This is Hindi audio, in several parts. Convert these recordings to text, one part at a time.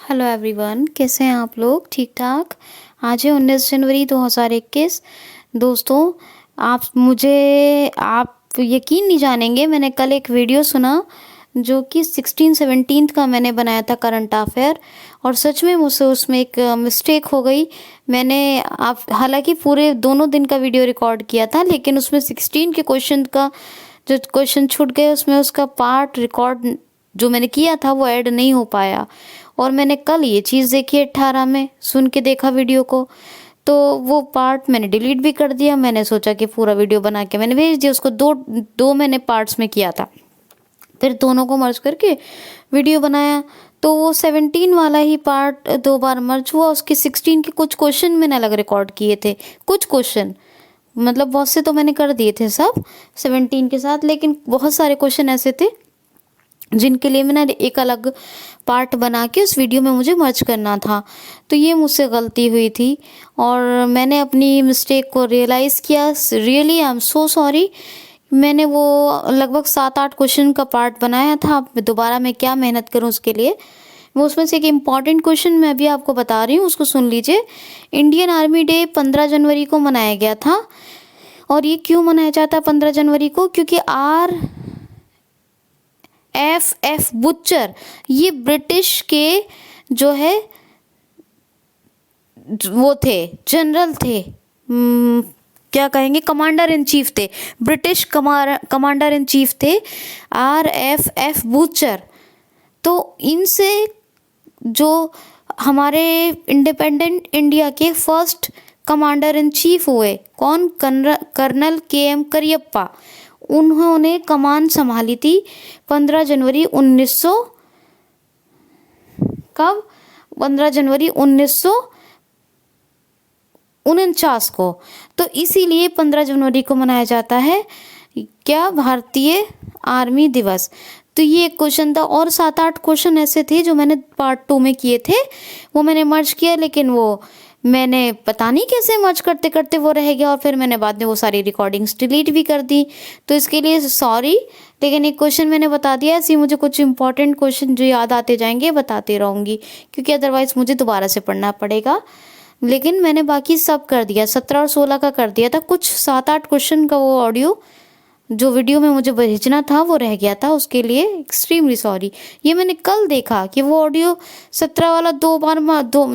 हेलो एवरीवन, कैसे हैं आप लोग? ठीक ठाक। आज है 19 जनवरी 2021। दोस्तों, आप यकीन नहीं जानेंगे, मैंने कल एक वीडियो सुना जो कि 16-17 का मैंने बनाया था करंट अफेयर, और सच में मुझसे उसमें एक मिस्टेक हो गई। मैंने आप हालांकि पूरे दोनों दिन का वीडियो रिकॉर्ड किया था, लेकिन उसमें 16 के क्वेश्चन का जो क्वेश्चन छूट गए, उसमें उसका पार्ट रिकॉर्ड जो मैंने किया था वो ऐड नहीं हो पाया। और मैंने कल ये चीज़ देखी 18 में, सुन के देखा वीडियो को, तो वो पार्ट मैंने डिलीट भी कर दिया। मैंने सोचा कि पूरा वीडियो बना के मैंने भेज दिया उसको। दो दो मैंने पार्ट्स में किया था, फिर दोनों को मर्ज करके वीडियो बनाया, तो वो 17 वाला ही पार्ट 2 बार मर्ज हुआ। उसके 16 के कुछ क्वेश्चन मैंने अलग रिकॉर्ड किए थे, कुछ क्वेश्चन मतलब बहुत से तो मैंने कर दिए थे सब 17 के साथ, लेकिन बहुत सारे क्वेश्चन ऐसे थे जिनके लिए मैंने एक अलग पार्ट बना के उस वीडियो में मुझे मर्ज करना था। तो ये मुझसे गलती हुई थी और मैंने अपनी मिस्टेक को रियलाइज़ किया। Really I am so sorry. मैंने वो लगभग 7-8 क्वेश्चन का पार्ट बनाया था। अब दोबारा मैं क्या मेहनत करूं उसके लिए। वो उसमें से एक इम्पॉर्टेंट क्वेश्चन मैं अभी आपको बता रही हूँ, उसको सुन लीजिए। इंडियन आर्मी डे 15 जनवरी को मनाया गया था, और ये क्यों मनाया जाता है 15 जनवरी को? क्योंकि RFF बुचर, ये ब्रिटिश के जो है वो थे, जनरल थे, क्या कहेंगे, कमांडर इन चीफ थे, ब्रिटिश कमांडर इन चीफ थे RFF बुचर। तो इनसे जो हमारे इंडिपेंडेंट इंडिया के फर्स्ट कमांडर इन चीफ हुए, कौन? Colonel KM Cariappa. उन्होंने कमान संभाली थी 15 जनवरी 1900, कब? 15 जनवरी 1949 को। तो इसीलिए 15 जनवरी को मनाया जाता है क्या? भारतीय आर्मी दिवस। तो ये एक क्वेश्चन था, और 7-8 क्वेश्चन ऐसे थे जो मैंने पार्ट 2 में किए थे, वो मैंने मर्ज किया, लेकिन वो मैंने पता नहीं कैसे मर्ज करते करते वो रह गया, और फिर मैंने बाद में वो सारी रिकॉर्डिंग्स डिलीट भी कर दी। तो इसके लिए सॉरी, लेकिन एक क्वेश्चन मैंने बता दिया। ऐसे मुझे कुछ इंपॉर्टेंट क्वेश्चन जो याद आते जाएंगे बताती रहूँगी, क्योंकि अदरवाइज मुझे दोबारा से पढ़ना पड़ेगा। लेकिन मैंने बाकी सब कर दिया, 17 और 16 का कर दिया था। कुछ 7-8 क्वेश्चन का वो ऑडियो जो वीडियो में मुझे भेजना था वो रह गया था, उसके लिए एक्सट्रीमली सॉरी। ये मैंने कल देखा कि वो ऑडियो 17 वाला 2 बार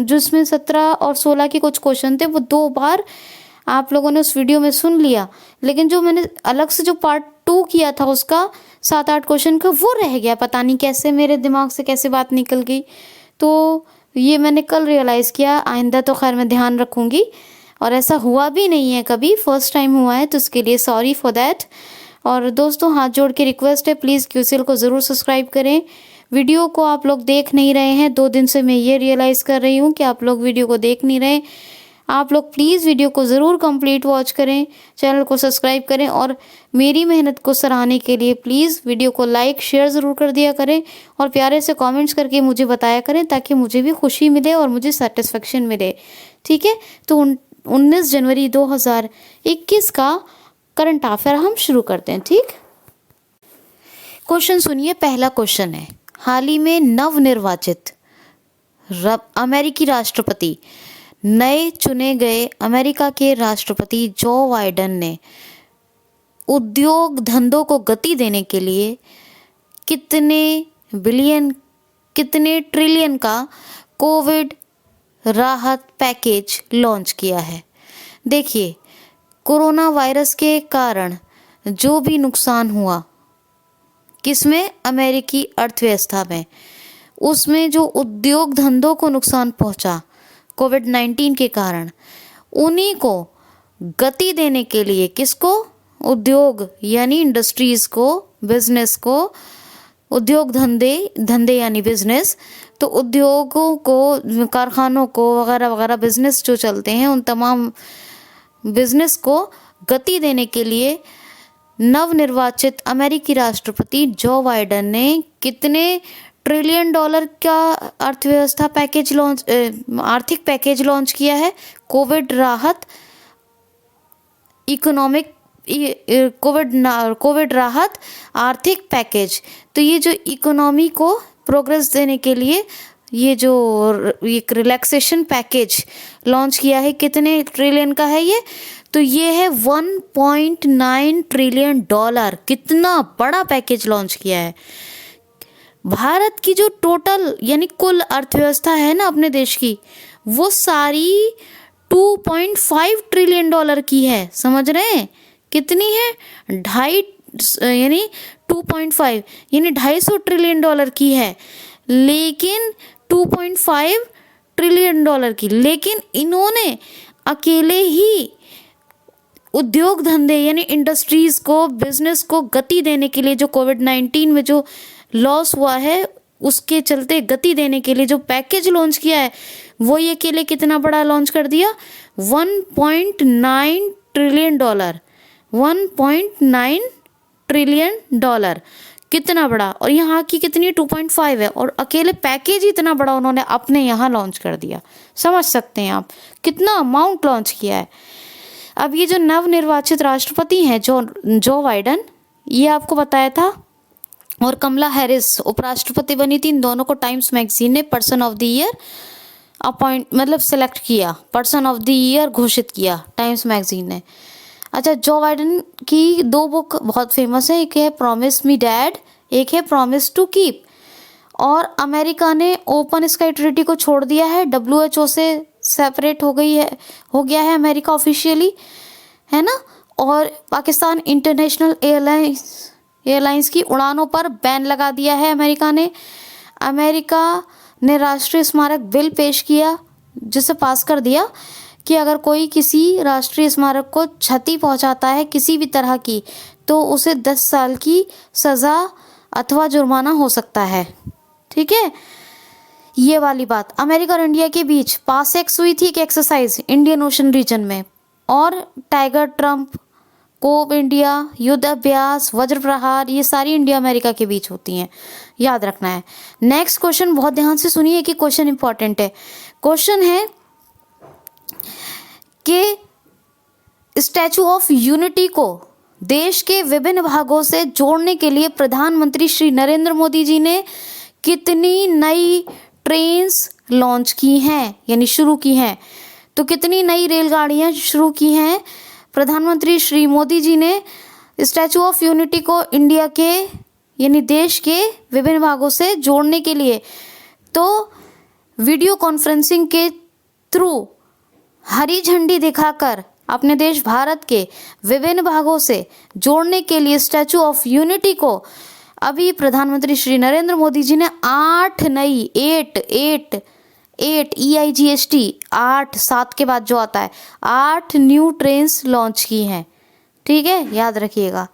जिसमें 17 और 16 के कुछ क्वेश्चन थे, वो 2 बार आप लोगों ने उस वीडियो में सुन लिया, लेकिन जो मैंने अलग से जो पार्ट 2 किया था उसका 7-8 क्वेश्चन का, वो रह गया। पता नहीं कैसे मेरे दिमाग से कैसे बात निकल गई। तो ये मैंने कल रियलाइज़ किया। आइंदा तो खैर मैं ध्यान रखूँगी, और ऐसा हुआ भी नहीं है कभी, फर्स्ट टाइम हुआ है, तो उसके लिए सॉरी फॉर दैट। और दोस्तों, हाथ जोड़ के रिक्वेस्ट है, प्लीज़ QCL को ज़रूर सब्सक्राइब करें। वीडियो को आप लोग देख नहीं रहे हैं, 2 दिन से मैं ये रियलाइज़ कर रही हूँ कि आप लोग वीडियो को देख नहीं रहे। आप लोग प्लीज़ वीडियो को ज़रूर कंप्लीट वॉच करें, चैनल को सब्सक्राइब करें, और मेरी मेहनत को सराहने के लिए प्लीज़ वीडियो को लाइक शेयर ज़रूर कर दिया करें, और प्यारे से कमेंट्स करके मुझे बताया करें, ताकि मुझे भी खुशी मिले और मुझे सेटिस्फेक्शन मिले। ठीक है, तो 19 जनवरी 2021 का करंट अफेयर हम शुरू करते हैं। ठीक, क्वेश्चन सुनिए। पहला क्वेश्चन है, हाल ही में नवनिर्वाचित अमेरिकी राष्ट्रपति, नए चुने गए अमेरिका के राष्ट्रपति जो बाइडेन ने उद्योग धंधों को गति देने के लिए कितने ट्रिलियन का कोविड राहत पैकेज लॉन्च किया है? देखिए, कोरोना वायरस के कारण जो भी नुकसान हुआ, किसमें? अमेरिकी अर्थव्यवस्था में, उसमें जो उद्योग धंधों को नुकसान पहुंचा कोविड-19 के कारण, उन्हीं को गति देने के लिए, किसको? उद्योग यानी इंडस्ट्रीज को, बिजनेस को, उद्योग धंधे यानी बिजनेस, तो उद्योगों को, कारखानों को वगैरह वगैरह बिजनेस जो चलते हैं, उन तमाम बिजनेस को गति देने के लिए नवनिर्वाचित अमेरिकी राष्ट्रपति जो बाइडेन ने कितने ट्रिलियन डॉलर का अर्थव्यवस्था पैकेज आर्थिक पैकेज लॉन्च किया है? कोविड राहत कोविड राहत आर्थिक पैकेज। तो ये जो इकोनॉमी को प्रोग्रेस देने के लिए ये जो एक रिलैक्सेशन पैकेज लॉन्च किया है, कितने ट्रिलियन का है ये? तो ये है 1.9 ट्रिलियन डॉलर। कितना बड़ा पैकेज लॉन्च किया है। भारत की जो टोटल यानी कुल अर्थव्यवस्था है ना अपने देश की, वो सारी 2.5 ट्रिलियन डॉलर की है। समझ रहे हैं कितनी है? ढाई यानी 2.5 यानी 250 ट्रिलियन डॉलर की है, लेकिन 2.5 ट्रिलियन डॉलर की। लेकिन इन्होंने अकेले ही उद्योग धंधे यानी इंडस्ट्रीज को, बिजनेस को गति देने के लिए, जो कोविड-19 में जो लॉस हुआ है उसके चलते गति देने के लिए जो पैकेज लॉन्च किया है, वो ये अकेले कितना बड़ा लॉन्च कर दिया? 1.9 ट्रिलियन डॉलर। 1.9 ट्रिलियन डॉलर कितना बड़ा, और यहाँ की कितनी 2.5 है, और अकेले पैकेज ही इतना बड़ा उन्होंने अपने यहाँ लॉन्च कर दिया। समझ सकते हैं आप कितना अमाउंट लॉन्च किया है। अब ये जो नवनिर्वाचित राष्ट्रपति हैं जो बाइडेन, ये आपको बताया था, और कमला हैरिस उपराष्ट्रपति बनी थी। इन दोनों को टाइम्स मैगजीन ने पर्सन ऑफ द ईयर मतलब सेलेक्ट किया, पर्सन ऑफ द ईयर घोषित किया टाइम्स मैगजीन ने। अच्छा, जो बाइडेन की 2 बुक बहुत फेमस है, एक है प्रॉमिस मी डैड, एक है प्रॉमिस टू कीप। और अमेरिका ने ओपन स्काई ट्रीटी को छोड़ दिया है, WHO से सेपरेट हो गया है अमेरिका ऑफिशियली, है ना। और पाकिस्तान इंटरनेशनल एयरलाइंस की उड़ानों पर बैन लगा दिया है अमेरिका ने। अमेरिका ने राष्ट्रीय स्मारक बिल पेश किया, जिसे पास कर दिया कि अगर कोई किसी राष्ट्रीय स्मारक को क्षति पहुंचाता है किसी भी तरह की, तो उसे 10 साल की सज़ा अथवा जुर्माना हो सकता है। ठीक है, ये वाली बात। अमेरिका और इंडिया के बीच पासेक्स हुई थी एक एक्सरसाइज इंडियन ओशन रीजन में, और टाइगर ट्रम्प, कोब इंडिया, युद्ध अभ्यास, वज्र प्रहार, ये सारी इंडिया अमेरिका के बीच होती हैं, याद रखना है। नेक्स्ट क्वेश्चन बहुत ध्यान से सुनिए कि क्वेश्चन इंपॉर्टेंट है। क्वेश्चन है कि स्टैचू ऑफ यूनिटी को देश के विभिन्न भागों से जोड़ने के लिए प्रधानमंत्री श्री नरेंद्र मोदी जी ने कितनी नई ट्रेन्स लॉन्च की हैं यानी शुरू की हैं? तो कितनी नई रेलगाड़ियां शुरू की हैं प्रधानमंत्री श्री मोदी जी ने स्टैचू ऑफ यूनिटी को इंडिया के यानी देश के विभिन्न भागों से जोड़ने के लिए? तो वीडियो कॉन्फ्रेंसिंग के थ्रू हरी झंडी दिखाकर अपने देश भारत के विभिन्न भागों से जोड़ने के लिए स्टैचू ऑफ यूनिटी को अभी प्रधानमंत्री श्री नरेंद्र मोदी जी ने 8 नई 8 EIGHT 8 7 के बाद जो आता है 8 न्यू ट्रेन्स लॉन्च की हैं। ठीक है, याद रखिएगा।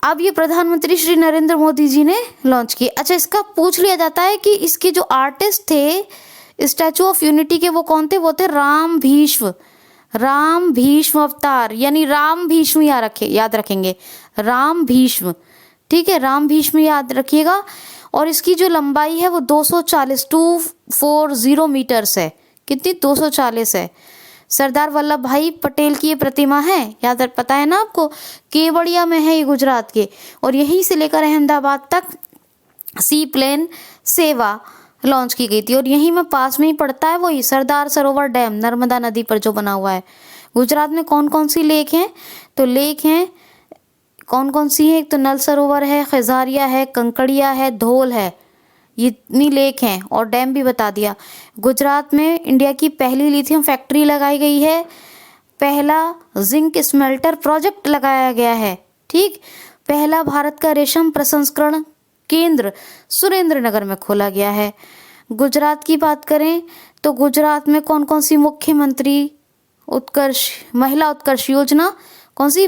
अब ये प्रधानमंत्री श्री नरेंद्र मोदी जी ने लॉन्च की। अच्छा, इसका पूछ लिया जाता है कि इसके जो आर्टिस्ट थे स्टैचू ऑफ यूनिटी के, वो कौन थे? वो थे राम भीष्म अवतार, यानी राम भीष्म याद रखेंगे, राम भीष्म। ठीक है, राम भीष्म याद रखिएगा। और इसकी जो लंबाई है वो 240 मीटर्स है। कितनी? 240 है। सरदार वल्लभ भाई पटेल की ये प्रतिमा है, याद पता है ना आपको, केवड़िया में है ये गुजरात के, और यहीं से लेकर अहमदाबाद तक सी प्लेन सेवा लॉन्च की गई थी। और यहीं में पास में ही पड़ता है वही सरदार सरोवर डैम, नर्मदा नदी पर जो बना हुआ है। गुजरात में कौन कौन सी लेक हैं? तो लेक हैं कौन कौन सी है? एक तो नल सरोवर है, खजारिया है, कंकड़िया है, धोल है, ये इतनी लेक हैं। और डैम भी बता दिया। गुजरात में इंडिया की पहली लिथियम फैक्ट्री लगाई गई है, पहला जिंक स्मेल्टर प्रोजेक्ट लगाया गया है। ठीक, पहला भारत का रेशम प्रसंस्करण केंद्र सुरेंद्र नगर में खोला गया है। गुजरात की बात करें तो गुजरात में कौन कौन सी मुख्यमंत्री महिला उत्कर्ष योजना, कौन सी?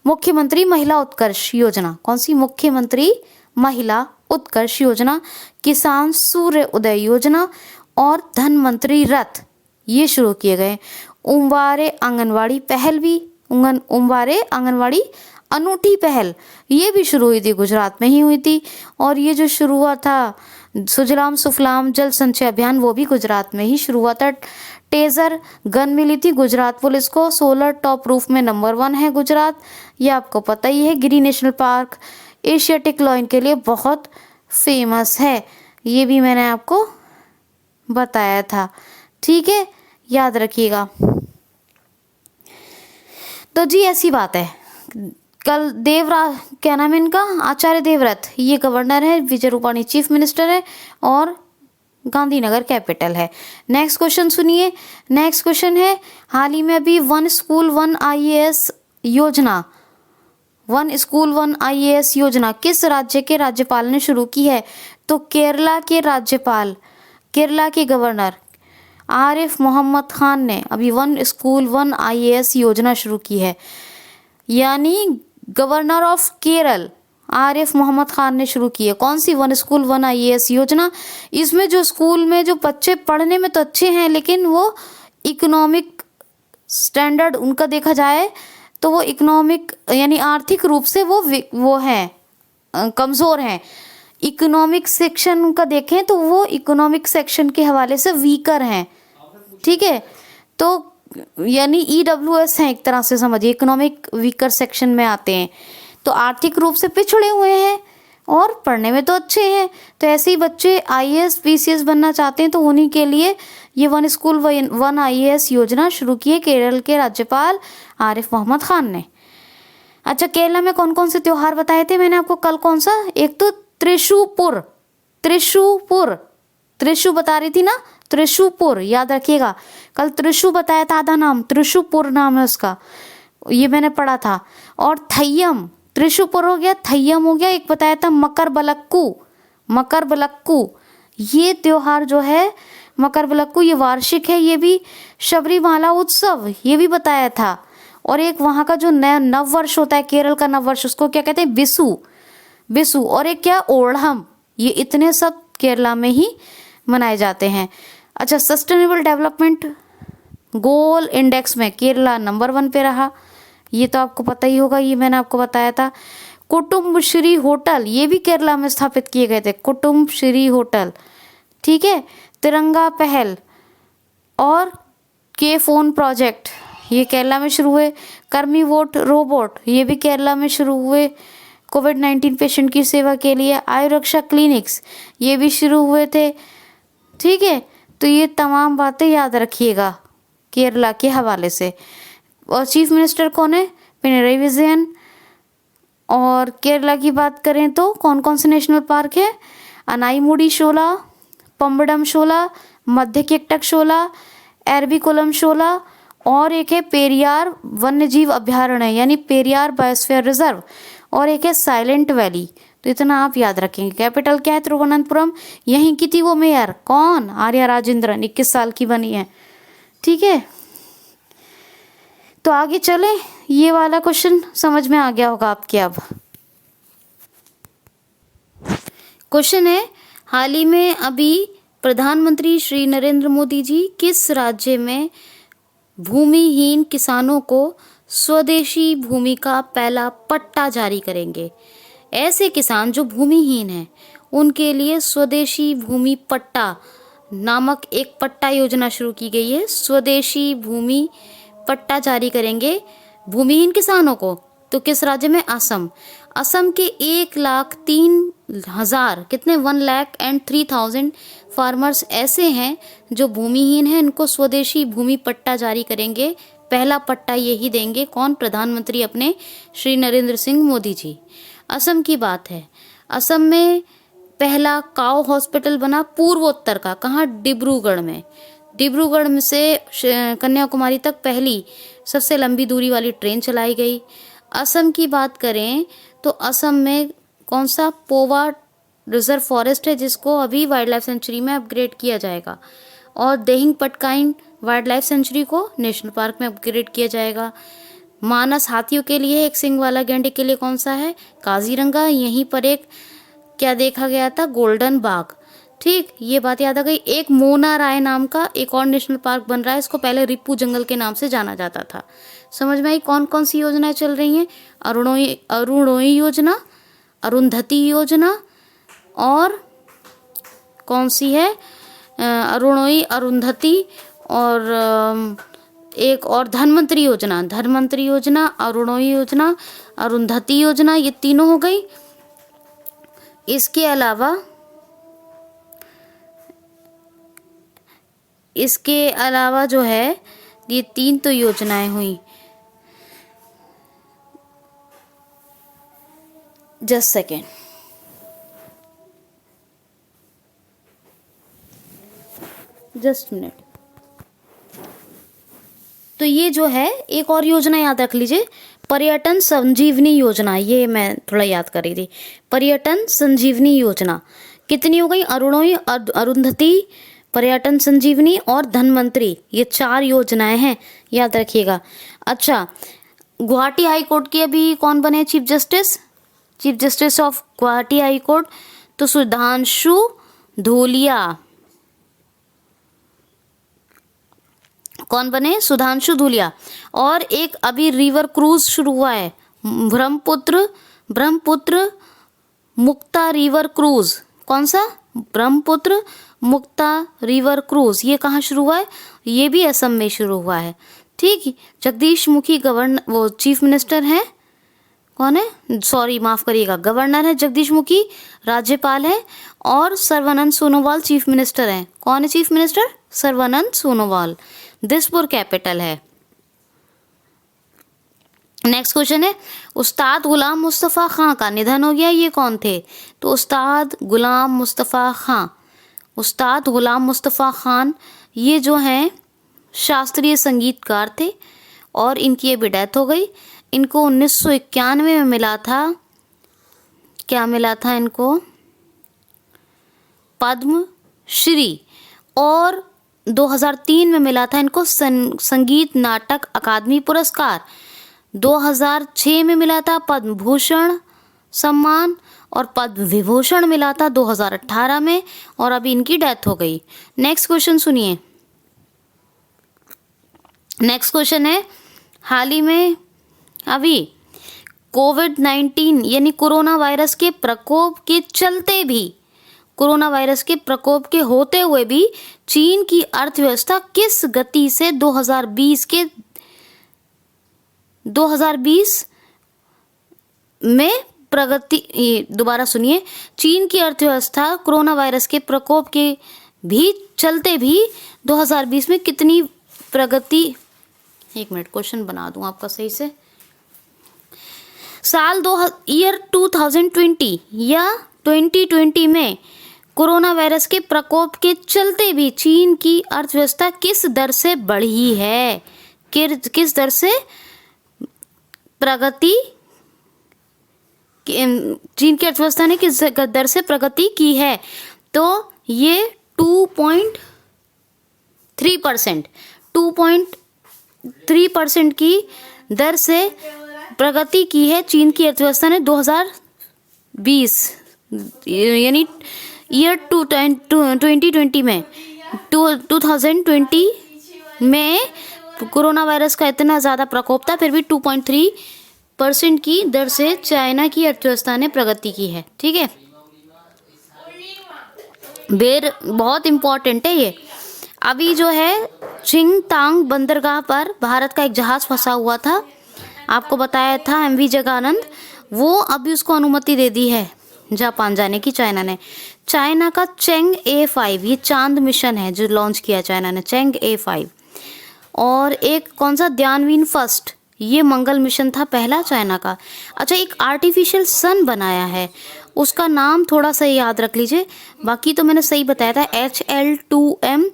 मुख्यमंत्री महिला उत्कर्ष योजना। कौन सी? मुख्यमंत्री महिला उत्कर्ष योजना, किसान सूर्य उदय योजना और धनवंतरी रथ, ये शुरू किए गए। उमवारे आंगनवाड़ी पहल भी, उमवारे आंगनवाड़ी अनूठी पहल, ये भी शुरू हुई थी गुजरात में ही हुई थी। और ये जो शुरू हुआ था सुजलाम सुफलाम जल संचय अभियान, वो भी गुजरात में ही शुरू हुआ था। टेजर गन मिली थी गुजरात पुलिस को। सोलर टॉप रूफ में नंबर 1 है गुजरात, ये आपको पता ही है। गिरी नेशनल पार्क एशियाटिक लॉयन के लिए बहुत फेमस है, ये भी मैंने आपको बताया था। ठीक है, याद रखिएगा। तो जी ऐसी बात है, कल क्या नाम है इनका, आचार्य देवव्रत, ये गवर्नर है, विजय रूपाणी चीफ मिनिस्टर है और गांधीनगर कैपिटल है। नेक्स्ट क्वेश्चन सुनिए। नेक्स्ट क्वेश्चन है, हाल ही में अभी वन स्कूल वन आईएएस योजना, वन स्कूल वन आईएएस योजना किस राज्य के राज्यपाल ने शुरू की है? तो केरला के राज्यपाल, केरला के गवर्नर आरिफ मोहम्मद खान ने अभी वन स्कूल वन आईएएस योजना शुरू की है। यानी गवर्नर ऑफ केरल आरिफ मोहम्मद खान ने शुरू की है। कौन सी? वन स्कूल वन आईएएस योजना। इसमें जो स्कूल में जो बच्चे पढ़ने में तो अच्छे हैं, लेकिन वो इकोनॉमिक स्टैंडर्ड उनका देखा जाए तो वो इकोनॉमिक यानी आर्थिक रूप से वो हैं, कमज़ोर हैं। इकोनॉमिक सेक्शन उनका देखें तो वो इकोनॉमिक सेक्शन के हवाले से वीकर हैं। ठीक है, तो यानी ईडब्ल्यूएस हैं एक तरह से, समझिए इकोनॉमिक वीकर सेक्शन में आते हैं। तो आर्थिक रूप से पिछड़े हुए हैं और पढ़ने में तो अच्छे हैं। तो ऐसे ही बच्चे आईएएस पीसीएस बनना चाहते हैं, तो उन्हीं के लिए ये वन स्कूल वन आईएएस योजना शुरू की है केरल के राज्यपाल आरिफ मोहम्मद खान ने। अच्छा, केरला में कौन कौन से त्योहार बताए थे मैंने आपको कल? कौन सा? एक तो त्रिशूपुर, त्रिशूपुर, त्रिशु बता रही थी ना, त्रिशूपुर याद रखिएगा। कल त्रिशु बताया था, आधा नाम त्रिशूपुर नाम है उसका, ये मैंने पढ़ा था। और थय्यम, त्रिशूपुर हो गया, थय्यम हो गया, एक बताया था मकरबलक्कू, मकरबलक्कू। ये त्योहार जो है मकरबलक्कू ये वार्षिक है, ये भी शबरीमाला उत्सव ये भी बताया था। और एक वहाँ का जो नया नव वर्ष होता है, केरल का नव वर्ष, उसको क्या कहते हैं? बिसु, बिसु। और एक क्या? ओणम। ये इतने सब केरला में ही मनाए जाते हैं। अच्छा, सस्टेनेबल डेवलपमेंट गोल इंडेक्स में केरला नंबर 1 पे रहा, ये तो आपको पता ही होगा, ये मैंने आपको बताया था। कुटुम्बश्री होटल ये भी केरला में स्थापित किए गए थे, कुटुम्बश्री होटल। ठीक है, तिरंगा पहल और के फोन प्रोजेक्ट ये केरला में शुरू हुए। कर्मी वोट रोबोट ये भी केरला में शुरू हुए कोविड-19 पेशेंट की सेवा के लिए। आयुरक्षा क्लिनिक्स ये भी शुरू हुए थे। ठीक है, तो ये तमाम बातें याद रखिएगा केरला के हवाले से। और चीफ मिनिस्टर कौन है? पिनरई विजयन। और केरला की बात करें तो कौन कौन से नेशनल पार्क है? अनाईमुडी शोला, पम्बडम शोला, मध्य किट्टक शोला, एरविकुलम शोला और एक है पेरियार वन्यजीव अभ्यारण्य यानी पेरियार बायोस्फीयर रिजर्व, और एक है साइलेंट वैली। तो इतना आप याद रखेंगे। कैपिटल क्या है? तिरुवनंतपुरम। यहीं की थी वो मेयर, कौन? आर्या राजेंद्रन, 21 साल की बनी है। ठीक है, तो आगे चले। ये वाला क्वेश्चन समझ में आ गया होगा आपके। अब क्वेश्चन है, हाल ही में अभी प्रधानमंत्री श्री नरेंद्र मोदी जी किस राज्य में भूमिहीन किसानों को स्वदेशी भूमि का पहला पट्टा जारी करेंगे? ऐसे किसान जो भूमिहीन हैं उनके लिए स्वदेशी भूमि पट्टा नामक एक पट्टा योजना शुरू की गई है। स्वदेशी भूमि पट्टा जारी करेंगे भूमिहीन किसानों को। तो किस राज्य में? असम। असम के 1,03,000 कितने 1,03,000 फार्मर्स ऐसे हैं जो भूमिहीन हैं, इनको स्वदेशी भूमि पट्टा जारी करेंगे। पहला पट्टा यही देंगे कौन? प्रधानमंत्री अपने श्री नरेंद्र सिंह मोदी जी। असम की बात है, असम में पहला काउ हॉस्पिटल बना पूर्वोत्तर का। कहाँ? डिब्रूगढ़ में। डिब्रूगढ़ में से कन्याकुमारी तक पहली सबसे लंबी दूरी वाली ट्रेन चलाई गई। असम की बात करें तो असम में कौन सा? पोवा रिजर्व फॉरेस्ट है जिसको अभी वाइल्ड लाइफ सेंचुरी में अपग्रेड किया जाएगा। और देहिंग पटकाइन वाइल्ड लाइफ सेंचुरी को नेशनल पार्क में अपग्रेड किया जाएगा। मानस हाथियों के लिए, एक सिंग वाला गैंडे के लिए कौन सा है? काजीरंगा। यहीं पर एक क्या देखा गया था? गोल्डन बाग। ठीक, ये बात याद आ गई। एक मोना राय नाम का एक और नेशनल पार्क बन रहा है, इसको पहले रिप्पू जंगल के नाम से जाना जाता था। समझ में आई कौन कौन सी योजनाएं चल रही हैं? अरुणोई योजना, अरुंधति योजना और कौन सी है? अरुणोई, अरुंधति और एक और धनवंतरी योजना। धनवंतरी योजना, अरुणोई योजना, अरुंधति योजना, ये तीनों हो गई। इसके अलावा इसके अलावा जो है ये 3 तो योजनाएं हुई। Just second, just minute. तो ये जो है एक और योजना याद रख लीजिए, पर्यटन संजीवनी योजना, ये मैं थोड़ा याद कर रही थी। पर्यटन संजीवनी योजना कितनी हो गई? अरुंधति, पर्यटन संजीवनी और धनवंतरी, ये 4 योजनाएं हैं, याद रखिएगा। अच्छा, गुवाहाटी हाई कोर्ट के अभी कौन बने chief justice? Chief justice of Guwahati high court तो सुधांशु धूलिया। कौन बने? सुधांशु धूलिया। और एक अभी रिवर क्रूज शुरू हुआ है, ब्रह्मपुत्र मुक्ता रिवर क्रूज। कौन सा? ब्रह्मपुत्र मुक्ता रिवर क्रूज। ये कहाँ शुरू हुआ है? ये भी असम में शुरू हुआ है। ठीक, जगदीश मुखी वो चीफ मिनिस्टर हैं। कौन है? सॉरी माफ करिएगा, गवर्नर है जगदीश मुखी, राज्यपाल है, और सर्बानंद सोनोवाल चीफ मिनिस्टर हैं। कौन है chief minister? Sarbananda Sonowal. Dispur capital है। नेक्स्ट क्वेश्चन है, उस्ताद गुलाम मुस्तफ़ा खां का निधन हो गया, ये कौन थे? तो उस्ताद गुलाम मुस्तफ़ा खां, उस्ताद गुलाम मुस्तफ़ा खान ये जो हैं शास्त्रीय संगीतकार थे और इनकी ये भी डेथ हो गई। इनको 1991 में मिला था, क्या मिला था इनको? पद्म श्री। और 2003 में मिला था इनको संगीत नाटक अकादमी पुरस्कार। 2006 में मिला था पद्म भूषण सम्मान, और पद्म विभूषण मिला था 2018 में, और अभी इनकी डेथ हो गई। नेक्स्ट क्वेश्चन सुनिए। नेक्स्ट क्वेश्चन है, हाल ही में अभी कोविड-19 यानी कोरोना वायरस के प्रकोप के चलते भी, कोरोना वायरस के प्रकोप के होते हुए भी चीन की अर्थव्यवस्था किस गति से 2020 में प्रगति, दोबारा सुनिए, चीन की अर्थव्यवस्था कोरोना वायरस के प्रकोप के भी चलते भी 2020 में कितनी प्रगति, एक मिनट क्वेश्चन बना दूं आपका सही से। ईयर 2020 या 2020 में कोरोना वायरस के प्रकोप के चलते भी चीन की अर्थव्यवस्था किस दर से बढ़ी है? किस दर से प्रगति, चीन की अर्थव्यवस्था ने किस दर से प्रगति की है? तो ये 2.3%, 2.3% की दर से प्रगति की है चीन की अर्थव्यवस्था ने 2020 यानी ईयर 2020 में, 2020 में कोरोना वायरस का इतना ज़्यादा प्रकोप था, फिर भी 2.3% की दर से चाइना की अर्थव्यवस्था ने प्रगति की है। ठीक है, बहुत इम्पोर्टेंट है ये। अभी जो है चिंगतांग बंदरगाह पर भारत का एक जहाज फंसा हुआ था, आपको बताया था MV जगानंद, वो अभी उसको अनुमति दे दी है जापान जाने की चाइना ने। चाइना का चेंग A5 ये चांद मिशन है जो लॉन्च किया चाइना ने, चेंग A5। और एक कौन सा, ध्यानवीन फर्स्ट, ये मंगल मिशन था पहला चाइना का। अच्छा, एक आर्टिफिशियल सन बनाया है, उसका नाम थोड़ा सा याद रख लीजिए, बाकी तो मैंने सही बताया था, HL2M,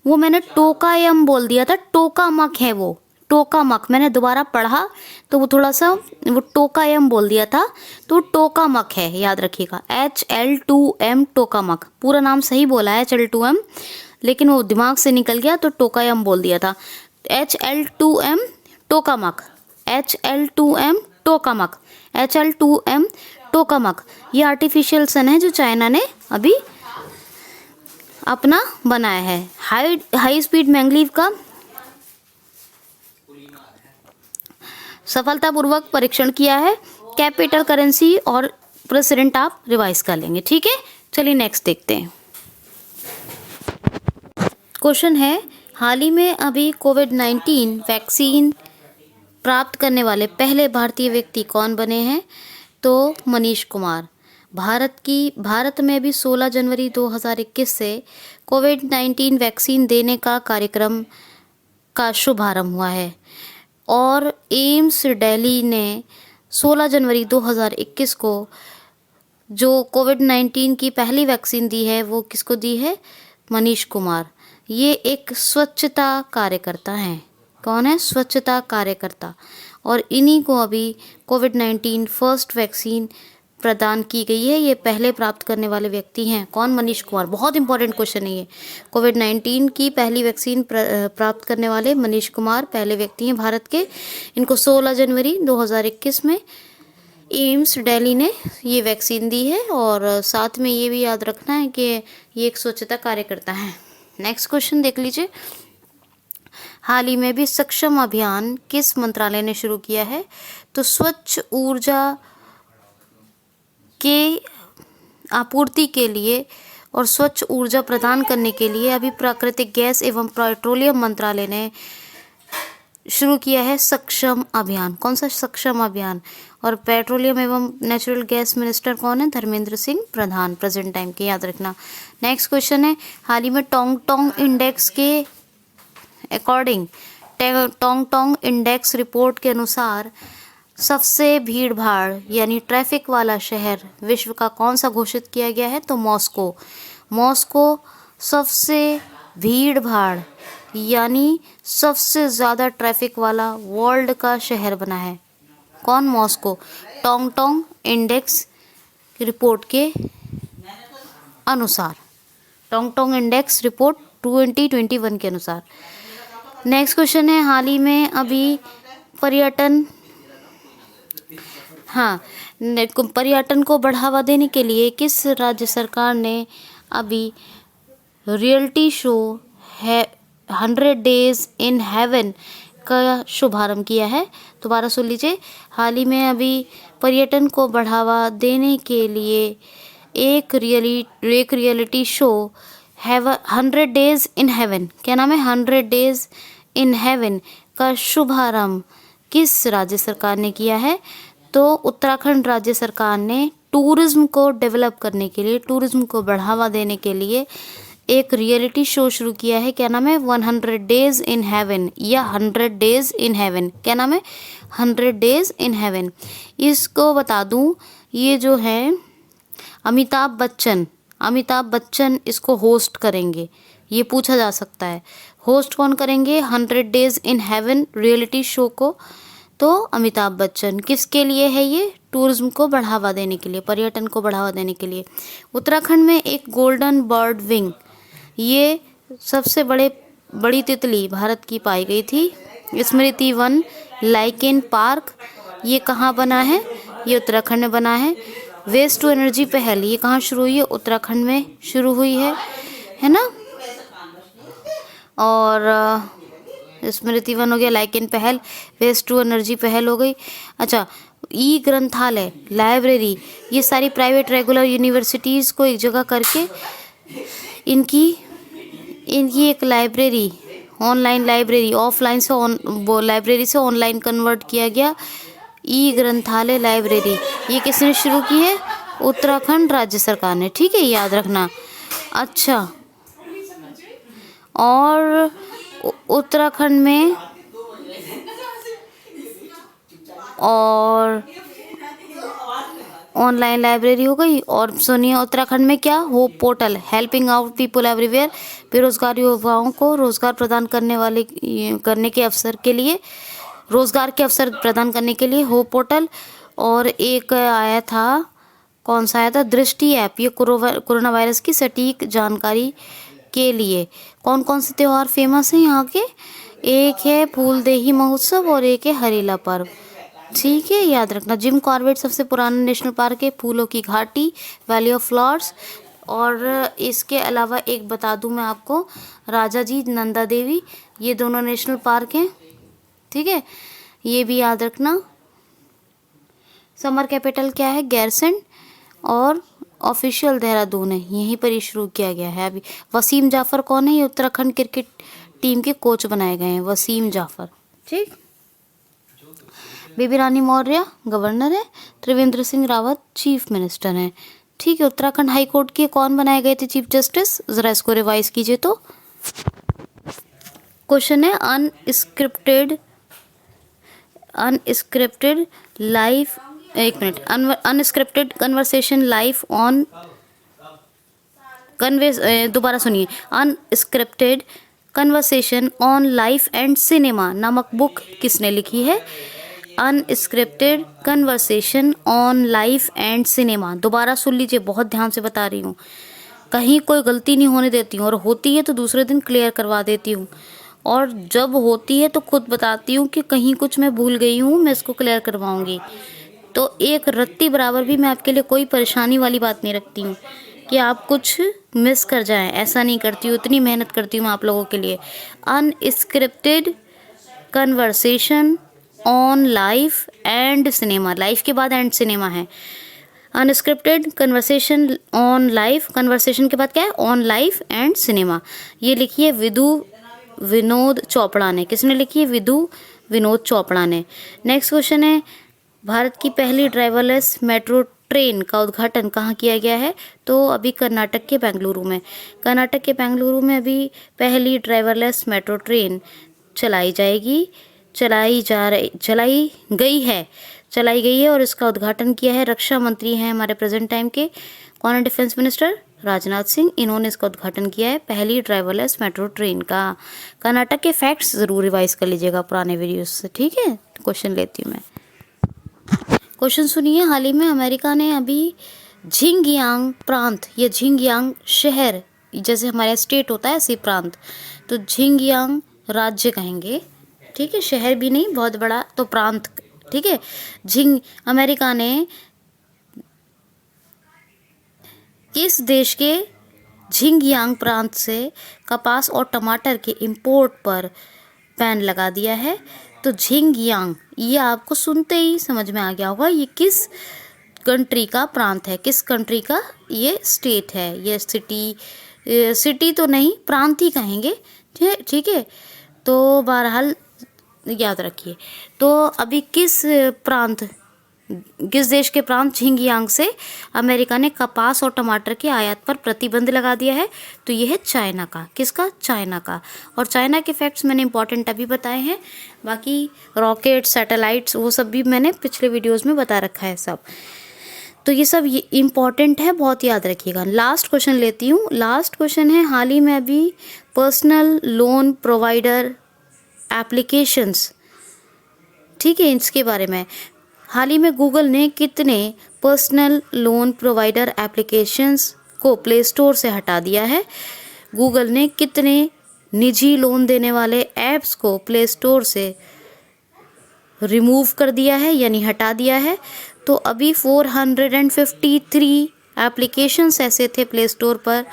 वो मैंने टोकायम बोल दिया था, टोकामक है वो, टोकामक। मैंने दोबारा पढ़ा तो वो थोड़ा सा वो टोकायम बोल दिया था, तो टोकामक है, याद रखिएगा, HL2M टोकामक। पूरा नाम सही बोला है HL2M, लेकिन वो दिमाग से निकल गया तो टोकायम बोल दिया था। HL2M tokamak, HL2M tokamak, HL2M tokamak, ये आर्टिफिशियल सन है जो चाइना ने अभी अपना बनाया है। हाई स्पीड मैंगलीव का सफलतापूर्वक परीक्षण किया है। कैपिटल करेंसी और प्रेसिडेंट आप रिवाइज कर लेंगे। ठीक है, चलिए नेक्स्ट देखते हैं। क्वेश्चन है, हाल ही में अभी कोविड-19 वैक्सीन प्राप्त करने वाले पहले भारतीय व्यक्ति कौन बने हैं? तो मनीष कुमार। भारत में भी 16 जनवरी 2021 से कोविड-19 वैक्सीन देने का कार्यक्रम का शुभारंभ हुआ है। और एम्स दिल्ली ने 16 जनवरी 2021 को जो कोविड-19 की पहली वैक्सीन दी है वो किसको दी है? मनीष कुमार। ये एक स्वच्छता कार्यकर्ता हैं। कौन है? स्वच्छता कार्यकर्ता। और इन्हीं को अभी कोविड-19 फर्स्ट वैक्सीन प्रदान की गई है। ये पहले प्राप्त करने वाले व्यक्ति हैं। कौन? मनीष कुमार। बहुत इंपॉर्टेंट क्वेश्चन है ये। कोविड-19 की पहली वैक्सीन प्राप्त करने वाले मनीष कुमार पहले व्यक्ति हैं भारत के। इनको 16 जनवरी 2021 में एम्स दिल्ली ने ये वैक्सीन दी है। और साथ में ये भी याद रखना है कि ये एक स्वच्छता कार्यकर्ता है। नेक्स्ट क्वेश्चन देख लीजिए। हाल ही में भी सक्षम अभियान किस मंत्रालय ने शुरू किया है? तो स्वच्छ ऊर्जा के आपूर्ति के लिए और स्वच्छ ऊर्जा प्रदान करने के लिए अभी प्राकृतिक गैस एवं पेट्रोलियम मंत्रालय ने शुरू किया है सक्षम अभियान। कौन सा सक्षम अभियान? और पेट्रोलियम एवं नेचुरल गैस मिनिस्टर कौन है? धर्मेंद्र सिंह प्रधान, प्रेजेंट टाइम के, याद रखना। नेक्स्ट क्वेश्चन है, हाल ही में टोंग टोंग इंडेक्स के according, Tong Tong index report के अनुसार सबसे भीड़ भाड़ यानी ट्रैफिक वाला शहर विश्व का कौन सा घोषित किया गया है? तो मॉस्को। मॉस्को सबसे भीड़ भाड़ यानी सबसे ज़्यादा ट्रैफिक वाला वर्ल्ड का शहर बना है। कौन? Moscow. Tong Tong index report के अनुसार, टोंग टोंग इंडेक्स रिपोर्ट 2021 के अनुसार। नेक्स्ट क्वेश्चन है, हाल ही में अभी पर्यटन पर्यटन को बढ़ावा देने के लिए किस राज्य सरकार ने अभी रियलिटी शो है 100 डेज इन हेवन का शुभारंभ किया है? दोबारा सुन लीजिए। हाल ही में अभी पर्यटन को बढ़ावा देने के लिए एक reality show 100 days in heaven, क्या नाम है? 100 डेज इन हेवन का शुभारंभ किस राज्य सरकार ने किया है? तो उत्तराखंड राज्य सरकार ने टूरिज्म को डेवलप करने के लिए, टूरिज्म को बढ़ावा देने के लिए एक रियलिटी शो शुरू किया है। क्या नाम है? 100 डेज इन हेवन या 100 डेज इन हेवन। क्या नाम है? 100 डेज इन हेवन। इसको बता दूं, ये जो है अमिताभ बच्चन इसको होस्ट करेंगे। ये पूछा जा सकता है, होस्ट कौन करेंगे 100 days in heaven reality show को? तो अमिताभ बच्चन। किसके लिए है ये? टूरिज्म को बढ़ावा देने के लिए, पर्यटन को बढ़ावा देने के लिए। उत्तराखंड में एक गोल्डन बर्ड विंग, ये सबसे बड़ी तितली भारत की पाई गई थी। स्मृति वन लाइकेन पार्क, ये कहाँ बना है? ये उत्तराखंड में बना है। वेस्ट टू एनर्जी पहल, ये कहाँ शुरू हुई है? उत्तराखंड में शुरू हुई है ना। और स्मृति वन हो गया, लाइकेन पहल, वेस्ट टू एनर्जी पहल हो गई। अच्छा, ई ग्रंथालय, लाइब्रेरी, ये सारी प्राइवेट रेगुलर यूनिवर्सिटीज़ को एक जगह करके इनकी एक लाइब्रेरी, ऑनलाइन लाइब्रेरी, ऑफलाइन से लाइब्रेरी से ऑनलाइन कन्वर्ट किया गया। ई ग्रंथालय लाइब्रेरी, ये किसने शुरू की है? उत्तराखंड राज्य सरकार ने। ठीक है, याद रखना। अच्छा, और उत्तराखंड में और ऑनलाइन लाइब्रेरी हो गई। और सुनिए, उत्तराखंड में क्या? Hope portal, helping out people everywhere, बेरोजगार युवाओं को रोजगार प्रदान करने के अवसर के लिए, रोजगार के अवसर प्रदान करने के लिए होप पोर्टल। और एक आया था, कौन सा आया था? दृष्टि ऐप, ये कोरोना वायरस की सटीक जानकारी के लिए। कौन कौन से त्यौहार फेमस हैं यहाँ के? एक है फूलदेही महोत्सव और एक है हरेला पर्व। ठीक है, याद रखना। जिम कॉर्बेट सबसे पुराना नेशनल पार्क है, फूलों की घाटी, वैली ऑफ फ्लावर्स। और इसके अलावा एक बता दूं मैं आपको, राजा जी नंदा देवी, ये दोनों नेशनल पार्क हैं। ठीक है, ये भी याद रखना। समर कैपिटल क्या है? गैरसैंण। और ऑफिशियल देहरादून है, यहीं पर ही शुरू किया गया है अभी। वसीम जाफर कौन है? ये उत्तराखंड क्रिकेट टीम के कोच बनाए गए हैं, वसीम जाफर। ठीक। बेबी रानी मौर्य गवर्नर है, त्रिवेंद्र सिंह रावत चीफ मिनिस्टर हैं। ठीक है, उत्तराखंड हाई कोर्ट के कौन बनाए गए थे चीफ जस्टिस, ज़रा इसको रिवाइज कीजिए। तो क्वेश्चन है अनस्क्रिप्टेड लाइफ, एक minute, unscripted conversation life on दोबारा सुनिए, unscripted conversation on life and cinema नामक बुक किसने लिखी है? Unscripted conversation on life and cinema. दोबारा सुन लीजिए, बहुत ध्यान से बता रही हूँ, कहीं कोई गलती नहीं होने देती हूँ, और होती है तो दूसरे दिन क्लियर करवा देती हूँ, और जब होती है तो खुद बताती हूँ कि कहीं कुछ मैं भूल गई हूँ, मैं इसको क्लियर करवाऊँगी। तो एक रत्ती बराबर भी मैं आपके लिए कोई परेशानी वाली बात नहीं रखती हूँ कि आप कुछ मिस कर जाएं, ऐसा नहीं करती हूँ, इतनी मेहनत करती हूँ आप लोगों के लिए। Unscripted conversation on life and cinema, life के बाद एंड सिनेमा है। Unscripted conversation on life, conversation के बाद क्या है? On life and cinema. ये लिखी है विनोद चोपड़ा ने। किसने लिखी है? विनोद चोपड़ा ने। नेक्स्ट क्वेश्चन है, भारत की पहली ड्राइवरलेस मेट्रो ट्रेन का उद्घाटन कहाँ किया गया है? तो अभी कर्नाटक के बेंगलुरु में। कर्नाटक के बेंगलुरु में अभी पहली ड्राइवरलेस मेट्रो ट्रेन चलाई गई है और इसका उद्घाटन किया है, रक्षा मंत्री हैं हमारे प्रेजेंट टाइम के, कौन है? Defence minister Rajnath Singh. इन्होंने इसका उद्घाटन किया है, पहली ड्राइवरलेस मेट्रो ट्रेन का। कर्नाटक के फैक्ट्स ज़रूर रिवाइज कर लीजिएगा पुराने वीडियोस से, ठीक है? क्वेश्चन लेती हूँ मैं। क्वेश्चन सुनिए, हाल ही में अमेरिका ने अभी झिंगयांग प्रांत या झिंगयांग शहर, जैसे हमारे स्टेट होता है ऐसे प्रांत, तो झिंगयांग राज्य कहेंगे, ठीक है? शहर भी नहीं, बहुत बड़ा, तो प्रांत, ठीक है? अमेरिका ने किस देश के झिंगयांग प्रांत से कपास और टमाटर के इंपोर्ट पर बैन लगा दिया है? तो झिंगयांग, ये आपको सुनते ही समझ में आ गया होगा ये किस कंट्री का प्रांत है, किस कंट्री का ये स्टेट है, ये सिटी तो नहीं, प्रांत ही कहेंगे, ठीक है? तो बहरहाल याद रखिए। तो अभी किस देश के प्रांत झिंगयांग से अमेरिका ने कपास और टमाटर के आयात पर प्रतिबंध लगा दिया है? तो ये है चाइना का। किसका? चाइना का। और चाइना के फैक्ट्स मैंने इंपॉर्टेंट अभी बताए हैं, बाकी रॉकेट, सैटेलाइट्स, वो सब भी मैंने पिछले वीडियोस में बता रखा है सब। तो ये सब इम्पॉर्टेंट है, बहुत याद रखिएगा। लास्ट क्वेश्चन लेती हूँ। लास्ट क्वेश्चन है, हाल ही में अभी पर्सनल लोन प्रोवाइडर एप्लीकेशंस, ठीक है, इसके बारे में हाल ही में गूगल ने कितने पर्सनल लोन प्रोवाइडर एप्लीकेशंस को प्ले स्टोर से हटा दिया है? गूगल ने कितने निजी लोन देने वाले ऐप्स को प्ले स्टोर से रिमूव कर दिया है, यानी हटा दिया है? तो अभी 453 एप्लीकेशंस ऐसे थे प्ले स्टोर पर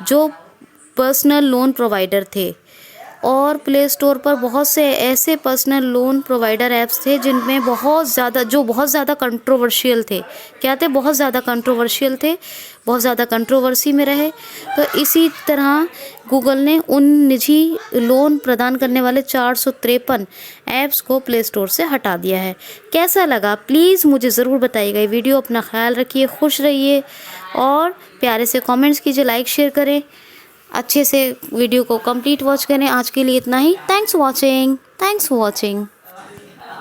जो पर्सनल लोन प्रोवाइडर थे, और प्ले स्टोर पर बहुत से ऐसे पर्सनल लोन प्रोवाइडर ऐप्स थे जिनमें बहुत ज़्यादा कंट्रोवर्शियल थे। क्या थे? बहुत ज़्यादा कंट्रोवर्शियल थे, बहुत ज़्यादा कंट्रोवर्सी में रहे। तो इसी तरह गूगल ने उन निजी लोन प्रदान करने वाले 453 ऐप्स को प्ले स्टोर से हटा दिया है। कैसा लगा प्लीज़ मुझे ज़रूर बताइएगा। ये वीडियो, अपना ख्याल रखिए, खुश रहिए और प्यारे से कमेंट्स कीजिए, लाइक शेयर करें, अच्छे से वीडियो को कंप्लीट वॉच करें। आज के लिए इतना ही। Thanks for watching.